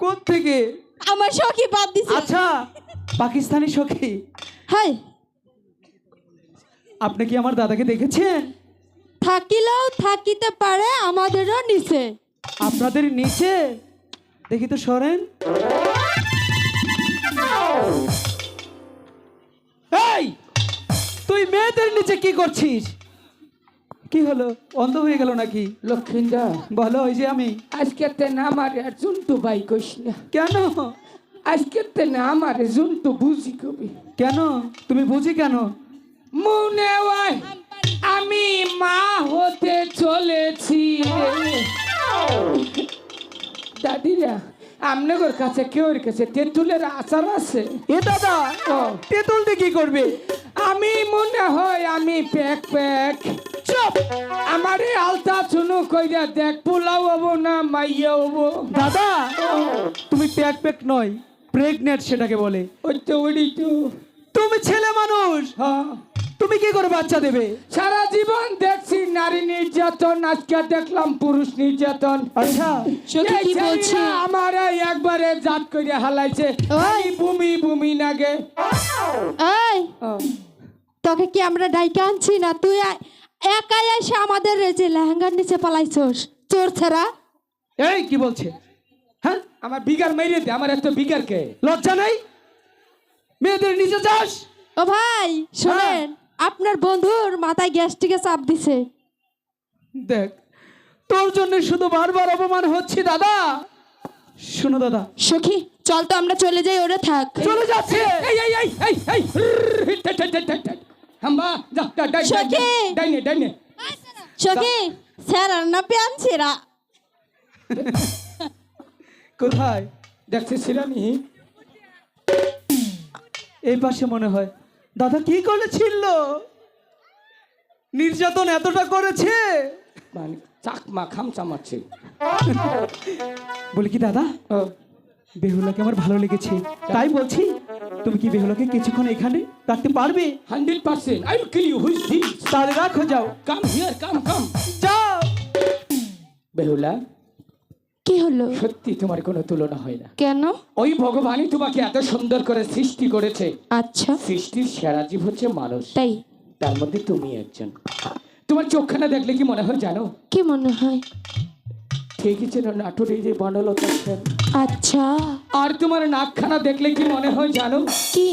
কোথ থেকে? আমার সখী বাদ দিছে। আচ্ছা, পাকিস্তানি সখী। হাই, আপনি কি আমার দাদাকে দেখেছেন? থাকিলেও থাকিতে পারে আমাদেরও নিচে। আপনাদের নিচে? দেখি তো সরেন। এই, তুই মেয়েদের নিচে কি করছিস? কি হলো, অন্ধ হয়ে গেল নাকি? লক্ষ্মীন্দা, বলো। ওই যে আমি। আজকে তেন আমার আর জন্তু বাই কইস না। কেন? আজকে তেন আমার জন্তু বুঝি কবি। কেন তুমি বুঝি কেন? মনে হয় আমি মা হতে চলেছি রে। দাদিরা, আমনগর কাছে কেউর কাছে তেঁতুলের আচার আছে? এ দাদা, ও, তেঁতুল দিয়ে কি করবে? আমি মনে হয় আমি প্যাক প্যাক। চুপ! আমারে আলতা চুনু কইরা দেখ, পোলাও হবো না মাইয়া হবো। দাদা, তুমি প্যাক প্যাক নয়, প্রেগনেন্ট সেটাকে বলে। ওই তো ওই তো। তুমি ছেলে মানুষ, হ্যাঁ, তুমি কি করে বাচ্চা দেবে? সারা জীবন দেখছি নারী নির্যাতন, আজকে দেখলাম পুরুষ নির্যাতন। আচ্ছা, সখী কি বলছে? আমার একবারে জাত করে হালাইছে। ওই! ভূমি ভূমি নাগে। এই, তোকে কি আমরা ডাইকে আনছি না? তুই একাই এসে আমাদের এই যে লেহেঙ্গার নিচে পালাইছস, চোর ছাড়া। এই কি বলছে? হ্যাঁ, আমার বিগার মেরে দে, আমার এত বিগার কে? লজ্জা নাই? মেয়েদের নিচে যাস? ও ভাই শোনেন, আপনার বন্ধুর মাথায় গ্যাস্ট্রিকে চাপ দিছে। দেখ, তোর জন্য শুধু বারবার অপমান হচ্ছে দাদা। শোনো দাদা, সখী চল তো আমরা চলে যাই, ওরে থাক। চলে যাচ্ছে। এই এই এই এই এই হাম্বা যা যা ডাই সখী! ডাইনে ডাইনে। সখী স্যার না পেয়ানছিরা। কোথায়? দেখছিস শিরানি? এই পাশে মনে হয়। দাদা কি করেছিল? নির্যাতন এতটা করেছে? মানে চাকমা খামচা মারছে। বলি কি দাদা, ও, বেহুলাকে আমার ভালো লেগেছে, তাই বলছি তুমি কি বেহুলাকে কিছুক্ষণ এখানে রাখতে পারবে? 100%. I will kill you. Who is this? তাহলে রাখো, যাও। Come here, come. যাও। বেহুলা, কি হলো? সত্যি তোমার কোনো তুলনা হয় না। কেন? ওই ভগবানই তোমাকে এত সুন্দর করে সৃষ্টি করেছে। আচ্ছা সৃষ্টির সেরা জীব হচ্ছে মানুষ, তাই? তার মধ্যে তুমি একজন। তোমার চোখখানা দেখলে কি মনে হয় জানো? কি মনে হয়? ঠিকই ছিল, নাটুরি যে বনলতা সেন। আচ্ছা, আর তোমার নাকখানা দেখলে কি মনে হয় জানো? কি?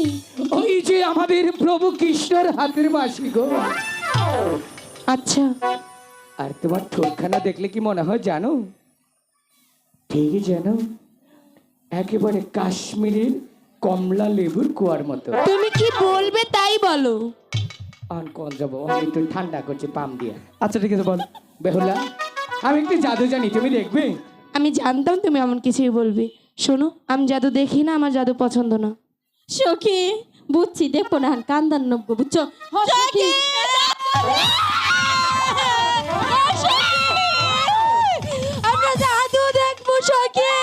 ওই যে আমাদের প্রভু কৃষ্ণের হাতের বাঁশি গো। আচ্ছা, আর তোমার ঠোঁটখানা দেখলে কি মনে হয় জানো? ঠিকই জানো, একেবারে কাশ্মীরের কমলা লেবুর কুয়ার মতো। তুমি কি বলবে তাই বলো। আর কল যাবো, আমি একটু ঠান্ডা করছি পাম দিয়ে। আচ্ছা ঠিক আছে, বল। বেহুলা, আমি একটু জাদু জানি, তুমি দেখবে? আমি জানতাম তুমি এমন কিছুই বলবি। শোনো, আমি জাদু দেখি না, আমার জাদু পছন্দ না। সখী বুঝছি, দেখবো না কান্দার নব্য, বুঝছো? সখী আমরা জাদু দেখবো। সখী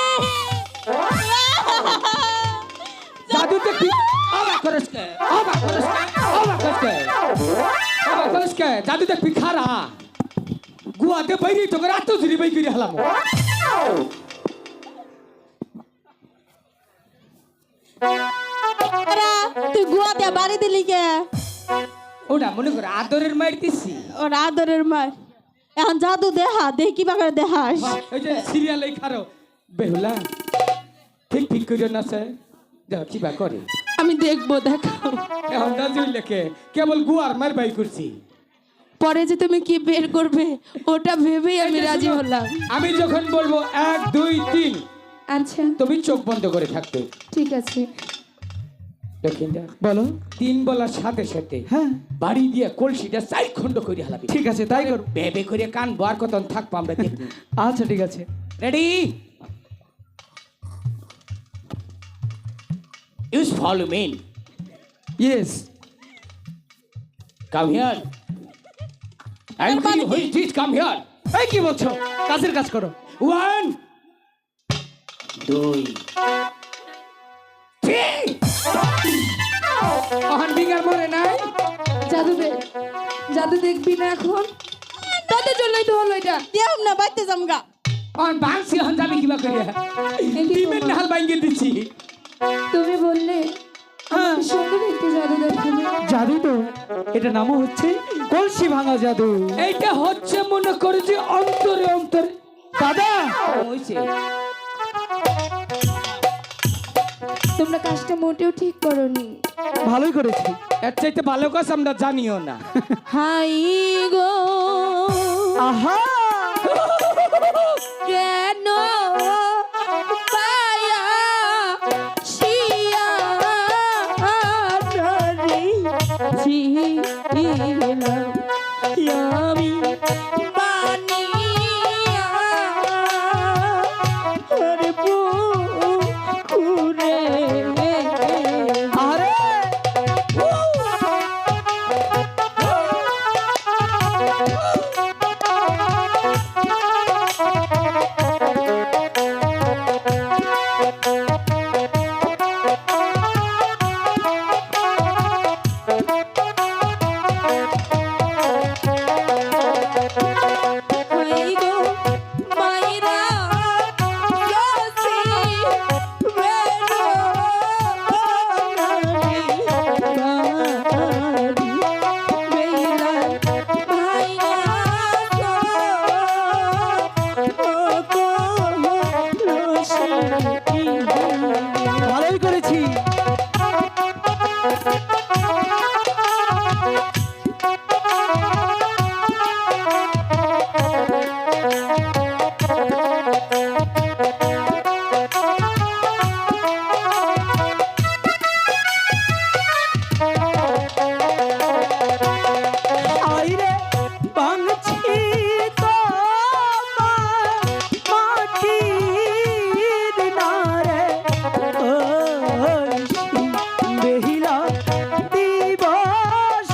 জাদু দেখি? অবাক করিস কে? অবাক করিস কে? অবাক করিস কে? অবাক করিস কে? জাদু দেখবি খারা গুয়াতে বাইরে তোকে রাত জুড়ে বাই করে হলাম। তুই গুয়াতে বাড়ি দিলি কে? ওটা মনে করে আদরের মার দিছি। ওর আদরের মার। এখন জাদু দেহা, দেখি কি বাগারে দেখাস। ওই যে সিরিয়াল এই খারো। বেহুলা, ঠিক করে না স্যার, যাও কি বা করে। আমি দেখবো, দেখাও। এখন রাজুই লেখে কেবল গুয়ার মার বাই করছি। পরে যে তুমি কি বের করবে ওটা ভেবেই আমি রাজি হলাম। আমি যখন বলবো 1 2 3, আচ্ছা তুমি চোখ বন্ধ করে থাকবে। ঠিক আছে। লক্ষিন্দর, বলো। 3 বলার সাথে সাথে হ্যাঁ বাড়ি দিয়ে কলসিটা 4 খণ্ড করে হালাবি। ঠিক আছে, তাই করো। বেবে করে কান বার কতন থাকবো আমরা দেখি। আচ্ছা ঠিক আছে। Ready? You follow me. Yes. Come here. And who is this? Come here. এই কি বলছো? কাজের কাজ করো। 1 2 3. ওহান বিগার মরে নাই? জাদু দেখবি না এখন? তাদের জন্যই তো হলো এটা। দেখ না বাইতে জামগা। ওহান ভাঙছি, ওহান যাবি কিবা করে? ভাঙিয়ে দিচ্ছি। তুমি বললে হ্যাঁ আমাকে সুন্দর একটি জাদু দেখাবে। জাদু তো, এটা নামও হচ্ছে কলসি ভাঙা জাদু। এইটা হচ্ছে মনে করে যে অন্তরে অন্তরে দাদা হইছে। তোমরা কাজটা মোটেও ঠিক করনি। ভালোই করেছি। এর চাইতে ভালো কাজ আমরা জানিও না। হাই গো আহা কেন পায়া শিয়া রে ছিলাম আমি বানিয়া ওরে পুকুরে। আরে হাই গো মাইরা গেছি বেরো বাড়ি বেলা ভাইরা ভালোই করেছি। আইরে বাংছি তো মাটির নারে কলসি বেহিলা দিবস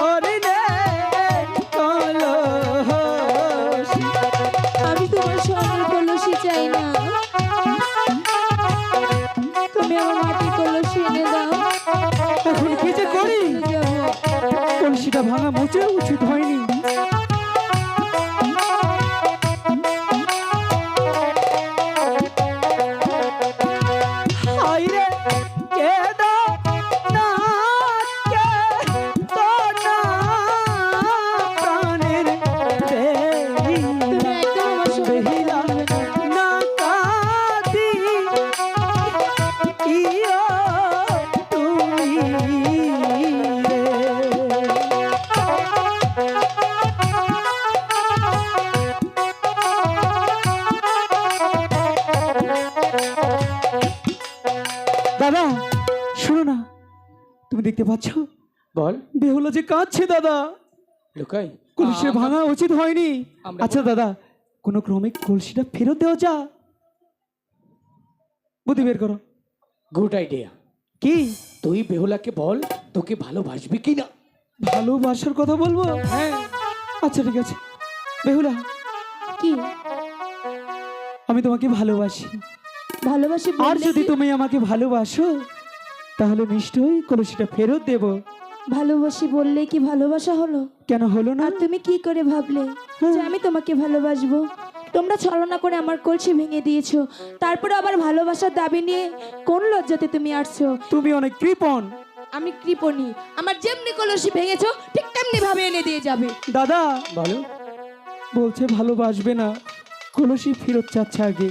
ওরে রে কলসি। আমি তোমার স্বর্ণের কলসি চাই না, তুমি আমার মাটির কলসি এনে দাও। এখন কি যে করি? যাবো। কলসিটা ভাঙা মোটেও উচিত হয়নি। হায়রে কেদো না কেদো না প্রাণের তুমি একদম আমার সঙ্গে বেহিলা না কাঁদি ইয়া তুমি রে। দাদা শুনো না, তুমি দেখতে পাচ্ছ বল বেহুলা যে কাঁদছে দাদা। লুকাই কলসি ভাঙা উচিত হয়নি। আমরা- আচ্ছা দাদা, কোনো ক্রমে কলসিটা ফেরত দেওয়া যা, বুদ্ধি বের করো। Good idea. কি তুই বেহুলাকে বল তোকে ভালোবাসবি কিনা। ভালোবাসার কথা বলবো? হ্যাঁ আচ্ছা ঠিক আছে। বেহুলা, কি আমি তোমাকে ভালোবাসি, ভালোবাসি আর বললে যদি কি? তুমি আমাকে ভালোবাসো তাহলে নিশ্চয়ই কলসিটা ফেরত দেব। ভালোবাসি বললে কি ভালোবাসা হলো? কেন হলো না? আর তুমি কি করে ভাবলে যে আমি তোমাকে ভালোবাসবো? তোমরা ছলনা করে আমার কলসি ভেঙে দিয়েছো, তারপরে আবার ভালোবাসার দাবি নিয়ে কোন লজ্জাতে তুমি আসছো? তুমি অনেক কৃপণ। আমি কৃপণী, আমার যেমনি কলসি ভেঙেছো ঠিক তেমনি ভাবে এনে দিয়ে যাবে। দাদা বলো। বলছে ভালোবাসবে না, কলসি ফেরত চাচ্ছে আগে,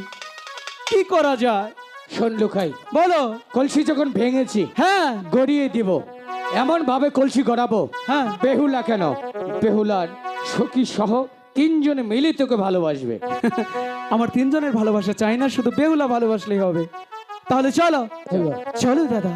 কি করা যায় শোন লুকাই, বলো। কলসি যখন ভেঙেছি হ্যাঁ গড়িয়ে দিব, এমন ভাবে কলসি গড়াবো হ্যাঁ বেহুলা কেন, বেহুলার সখী সহ তিনজনে মিলে তোকে ভালোবাসবে। আমার তিনজনের ভালোবাসা চাই না, শুধু বেহুলা ভালোবাসলেই হবে। তাহলে চলো চলো দাদা।